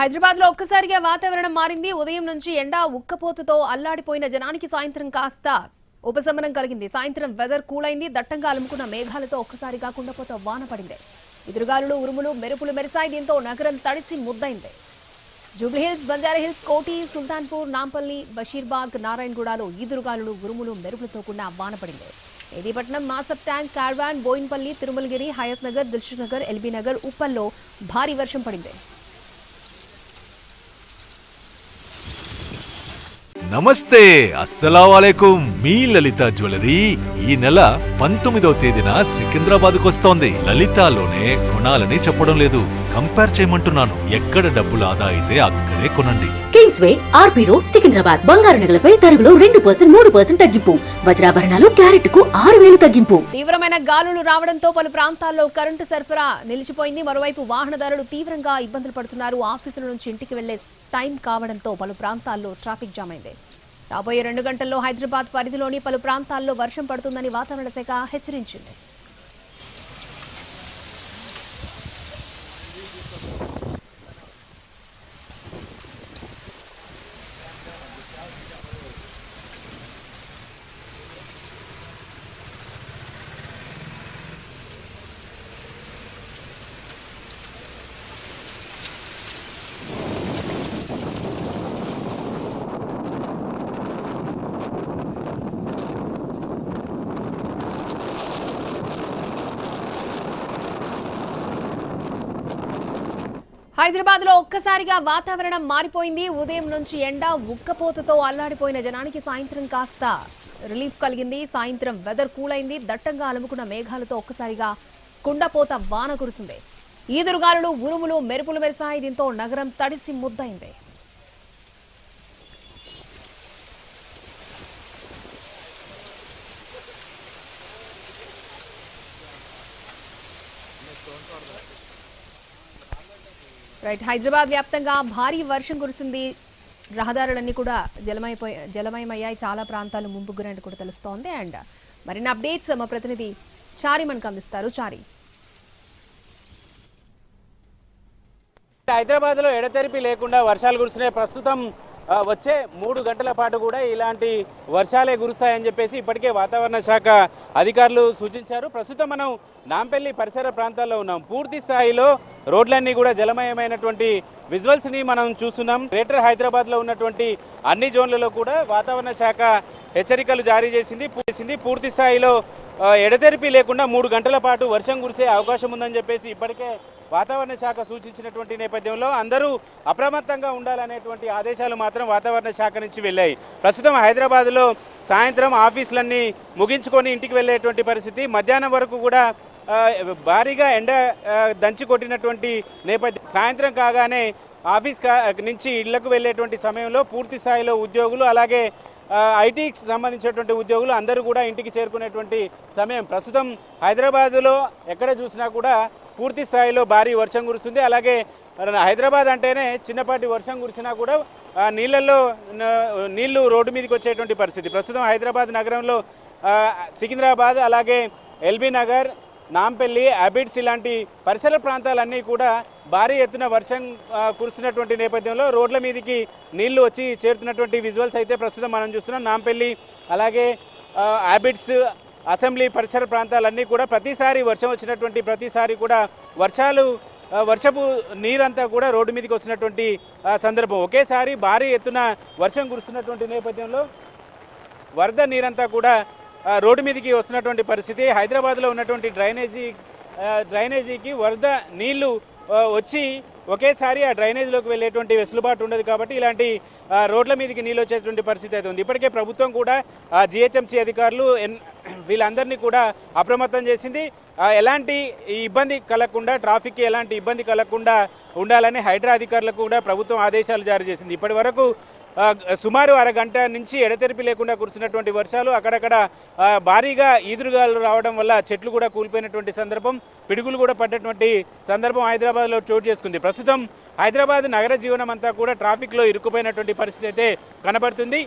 హైదరాబాద్ లో ఒక్కసారిగా వాతావరణం మారింది. ఉదయం నుంచి ఎండ ఉక్కపోతతో అల్లాడిపోయిన జనానికి సాయంత్రం కాస్త ఉపశమనం కలిగింది. సాయంత్రం వెదర్ కూల్ అయింది. దట్టంగా అలుముకున్న మేఘాలతో ఒక్కసారిగా కుండపోత వాన పడింది. ఎదురుగాలులు, ఉరుములు, మెరుపులు మెరిశాయి. దీంతో నగరం తడిసి ముద్దైంది. జూబ్లీహిల్స్, బంజారాహిల్స్, కోటి, సుల్తాన్పూర్, నాంపల్లి, బషీర్బాగ్, నారాయణగూడలో ఈదురుగాలులు, ఉరుములు, మెరుపులతో కూడిన వాన పడింది. మెహదీపట్నం, మాసప్ ట్యాంక్, కార్వాన్, బోయిన్పల్లి, తిరుమలగిరి, హయత్ నగర్, దిల్షుక్ నగర్, ఎల్బీ నగర్, ఉప్పల్లో భారీ వర్షం పడింది. నమస్తే, అస్సలాముఅలైకుం. మీ లలిత జ్యువెలరీ ఈ నెల 19వ తేదీన సికింద్రాబాద్కు వస్తోంది. లలితాలోనే కొనాలని చెప్పడం లేదు, కంపేర్ చేయమంటున్నాను. ఎక్కడ డబ్బులు ఆదా అయితే అక్కడే కొనండి. Kingsway, RP road, Secunderabad. బంగారు నగలపై తరుగులో 2%, 3% తగ్గింపు. వజ్రాభరణాలు క్యారెట్ కు 6,000 తగ్గింపు. తీవ్రమైన గాలులు రావడంతో పలు ప్రాంతాల్లో కరెంటు సరఫరా నిలిచిపోయింది. మరోవైపు వాహనదారులు తీవ్రంగా ఇబ్బందులు పడుతున్నారు. ఆఫీసుల నుంచి ఇంటికి వెళ్లే టైం కావడంతో పలు ప్రాంతాల్లో ట్రాఫిక్ జామ్ అయింది. రాబోయే 2 గంటల్లో హైదరాబాద్ పరిధిలోని పలు ప్రాంతాల్లో వర్షం పడుతుందని వాతావరణ శాఖ హెచ్చరించింది. హైదరాబాద్ లో ఒక్కసారిగా వాతావరణం మారిపోయింది. ఉదయం నుంచి ఎండ ఉక్కపోతతో అల్లాడిపోయిన జనానికి సాయంత్రం కాస్త రిలీఫ్ కలిగింది. సాయంత్రం వెదర్ కూల్ అయింది. దట్టంగా అలుముకున్న మేఘాలతో ఒక్కసారిగా కుండపోత వాన కురిసింది. ఈదురుగాలులు, ఉరుములు, మెరుపులు మెరిశాయి. దీంతో నగరం తడిసి ముద్దైంది. రైట్, హైదరాబాద్ వ్యాప్తంగా భారీ వర్షం కురిసింది. రహదారులన్నీ కూడా జలమయమయ్యాయి. చాలా ప్రాంతాలు ముంపు గురైనట్టు కూడా తెలుస్తోంది. అండ్ మరిన్ని అప్డేట్స్ మా ప్రతినిధి చారి మనకు అందిస్తారు. చారి, హైదరాబాద్ లో ఎడతెరిపి లేకుండా వర్షాలు కురుస్తున్నాయి. ప్రస్తుతం వచ్చే 3 గంటల పాటు కూడా ఇలాంటి వర్షాలే కురుస్తాయని చెప్పేసి ఇప్పటికే వాతావరణ శాఖ అధికారులు సూచించారు. ప్రస్తుతం మనం నాంపల్లి పరిసర ప్రాంతాల్లో ఉన్నాం. పూర్తి స్థాయిలో రోడ్లన్నీ కూడా జలమయమైనటువంటి విజువల్స్ని మనం చూస్తున్నాం. గ్రేటర్ హైదరాబాద్లో ఉన్నటువంటి అన్ని జోన్లలో కూడా వాతావరణ శాఖ హెచ్చరికలు జారీ చేసింది. పూర్తి స్థాయిలో ఎడతెరిపి లేకుండా 3 గంటల పాటు వర్షం కురిసే అవకాశం ఉందని చెప్పేసి ఇప్పటికే వాతావరణ శాఖ సూచించినటువంటి నేపథ్యంలో అందరూ అప్రమత్తంగా ఉండాలనేటువంటి ఆదేశాలు మాత్రం వాతావరణ శాఖ నుంచి వెళ్ళాయి. ప్రస్తుతం హైదరాబాద్లో సాయంత్రం ఆఫీసులన్నీ ముగించుకొని ఇంటికి వెళ్ళేటువంటి పరిస్థితి. మధ్యాహ్నం వరకు కూడా భారీగా ఎండ దంచి కొట్టినటువంటి నేపథ్యం. సాయంత్రం కాగానే ఆఫీస్ నుంచి ఇళ్లకు వెళ్ళేటువంటి సమయంలో పూర్తి స్థాయిలో ఉద్యోగులు, అలాగే ఐటీకి సంబంధించినటువంటి ఉద్యోగులు అందరూ కూడా ఇంటికి చేరుకునేటువంటి సమయం. ప్రస్తుతం హైదరాబాదులో ఎక్కడ చూసినా కూడా పూర్తి స్థాయిలో భారీ వర్షం కురుస్తుంది. అలాగే హైదరాబాద్ అంటేనే చిన్నపాటి వర్షం కురిసినా కూడా నీళ్లు రోడ్డు మీదకి వచ్చేటువంటి పరిస్థితి. ప్రస్తుతం హైదరాబాద్ నగరంలో సికింద్రాబాద్, అలాగే ఎల్బీ నగర్, నాంపల్లి, అబిడ్స్ ఇలాంటి పరిసర ప్రాంతాలన్నీ కూడా భారీ ఎత్తున వర్షం కురుస్తున్నటువంటి నేపథ్యంలో రోడ్ల మీదకి నీళ్లు వచ్చి చేరుతున్నటువంటి విజువల్స్ అయితే ప్రస్తుతం మనం చూస్తున్నాం. నాంపల్లి, అలాగే అబిడ్స్, అసెంబ్లీ పరిసర ప్రాంతాలన్నీ కూడా ప్రతిసారి వర్షం వచ్చినటువంటి ప్రతిసారి కూడా వర్షపు నీరంతా కూడా రోడ్డు మీదకి వస్తున్నటువంటి సందర్భం. ఒకేసారి భారీ ఎత్తున వర్షం కురుస్తున్నటువంటి నేపథ్యంలో వరద నీరంతా కూడా రోడ్డు మీదకి వస్తున్నటువంటి పరిస్థితి. హైదరాబాద్లో ఉన్నటువంటి డ్రైనేజీకి వరద నీళ్లు వచ్చి ఒకేసారి ఆ డ్రైనేజ్లోకి వెళ్ళేటువంటి వెసులుబాటు ఉండదు. కాబట్టి ఇలాంటి రోడ్ల మీదకి నీళ్ళు వచ్చేటువంటి పరిస్థితి అయితే ఉంది. ఇప్పటికే ప్రభుత్వం కూడా జిహెచ్ఎంసీ అధికారులు వీళ్ళందరినీ కూడా అప్రమత్తం చేసింది. ఎలాంటి ఇబ్బంది కలగకుండా, ట్రాఫిక్కి ఎలాంటి ఇబ్బంది కలగకుండా ఉండాలని హైడ్రా అధికారులకు కూడా ప్రభుత్వం ఆదేశాలు జారీ చేసింది. ఇప్పటి వరకు సుమారు అరగంట నుంచి ఎడతెరిపి లేకుండా కురిసినటువంటి వర్షాలు, అక్కడక్కడ భారీగా ఈదురుగాలు రావడం వల్ల చెట్లు కూడా కూలిపోయినటువంటి సందర్భం, పిడుగులు కూడా పడ్డటువంటి సందర్భం హైదరాబాద్లో చోటు చేసుకుంది. ప్రస్తుతం హైదరాబాద్ నగర జీవనం అంతా కూడా ట్రాఫిక్లో ఇరుక్కుపోయినటువంటి పరిస్థితి అయితే కనబడుతుంది.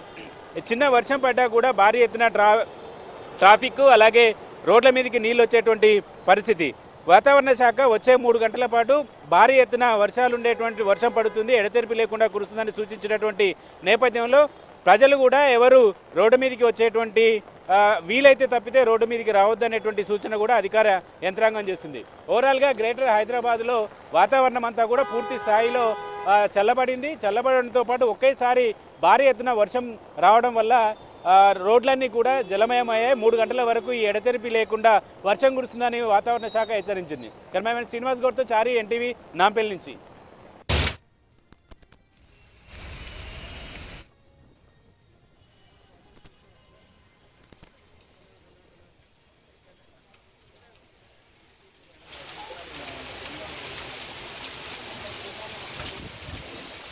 చిన్న వర్షం పడ్డా కూడా భారీ ఎత్తున ట్రాఫిక్, అలాగే రోడ్ల మీదకి నీళ్ళు వచ్చేటువంటి పరిస్థితి. వాతావరణ శాఖ వచ్చే 3 గంటల పాటు భారీ ఎత్తున వర్షాలు ఉండేటువంటి వర్షం పడుతుంది, ఎడతెరిపి లేకుండా కురుస్తుందని సూచించినటువంటి నేపథ్యంలో ప్రజలు కూడా ఎవరు రోడ్డు మీదకి వచ్చేటువంటి వీలైతే తప్పితే రోడ్డు మీదకి రావద్దనేటువంటి సూచన కూడా అధికార యంత్రాంగం చేస్తుంది. ఓవరాల్గా గ్రేటర్ హైదరాబాద్లో వాతావరణం అంతా కూడా పూర్తి స్థాయిలో చల్లబడడంతో పాటు ఒకేసారి భారీ ఎత్తున వర్షం రావడం వల్ల రోడ్లన్నీ కూడా జలమయమయ్యాయి. 3 గంటల వరకు ఈ ఎడతెరిపి లేకుండా వర్షం కురుస్తుందని వాతావరణ శాఖ హెచ్చరించింది. కెమెరామెన్ శ్రీనివాస్ గౌడ్తో చారి, ఎన్టీవీ, నాంపల్లి నుంచి.